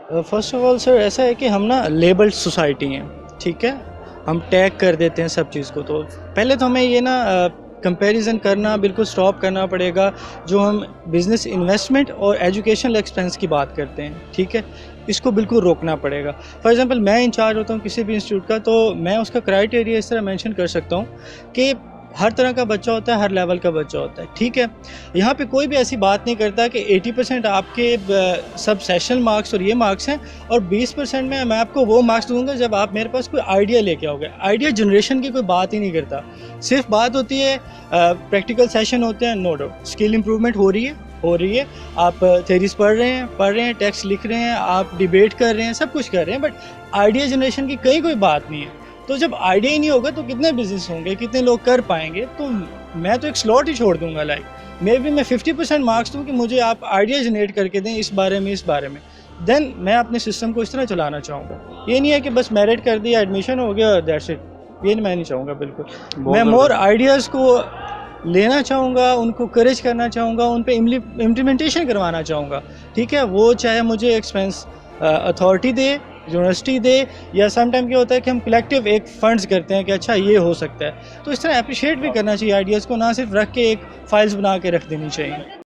First of all sir ऐसा है कि हम ना लेबल्ड सोसाइटी हैं, ठीक है। हम टैग कर देते हैं सब चीज़ को। तो पहले तो हमें ये ना कंपैरिजन करना बिल्कुल स्टॉप करना पड़ेगा। जो हम बिज़नेस इन्वेस्टमेंट और एजुकेशनल एक्सपेंस की बात करते हैं, ठीक है, इसको बिल्कुल रोकना पड़ेगा। फॉर एग्जांपल मैं इंचार्ज होता हूँ किसी भी इंस्टीट्यूट का, तो मैं उसका क्राइटेरिया इस तरह मेंशन कर सकता हूँ कि हर तरह का बच्चा होता है, हर लेवल का बच्चा होता है, ठीक है। यहाँ पे कोई भी ऐसी बात नहीं करता कि 80% आपके सब सेशनल मार्क्स और ये मार्क्स हैं और 20% में मैं आपको वो मार्क्स दूंगा जब आप मेरे पास कोई आइडिया लेके आओगे। आइडिया जनरेशन की कोई बात ही नहीं करता। सिर्फ बात होती है प्रैक्टिकल सेशन होते हैं, नो डाउट स्किल इंप्रूवमेंट हो रही है। आप थेरीज पढ़ रहे हैं, टेक्स्ट लिख रहे हैं, आप डिबेट कर रहे हैं, सब कुछ कर रहे हैं, बट आइडिया जनरेशन की कहीं कोई बात नहीं है। तो जब आइडिया ही नहीं होगा तो कितने बिजनेस होंगे, कितने लोग कर पाएंगे। तो मैं तो एक स्लॉट ही छोड़ दूंगा, लाइक मे बी मैं 50% मार्क्स दूँ कि मुझे आप आइडिया जनरेट करके दें इस बारे में, देन मैं अपने सिस्टम को इस तरह चलाना चाहूँगा। ये नहीं है कि बस मेरिट कर दिया, एडमिशन हो गया, दैट्स इट। ये मैं नहीं चाहूँगा बिल्कुल। मैं मोर आइडियाज़ को लेना चाहूँगा, उनको करेज करना चाहूँगा, उन पे इम्प्लीमेंटेशन करवाना चाहूँगा, ठीक है। वो चाहे मुझे एक्सपेंस अथॉरिटी दे, यूनिवर्सिटी दे, या सम टाइम क्या होता है कि हम कलेक्टिव एक फंड्स करते हैं कि अच्छा ये हो सकता है। तो इस तरह अप्रिशिएट भी करना चाहिए आइडियाज़ को, ना सिर्फ रख के एक फाइल्स बना के रख देनी चाहिए।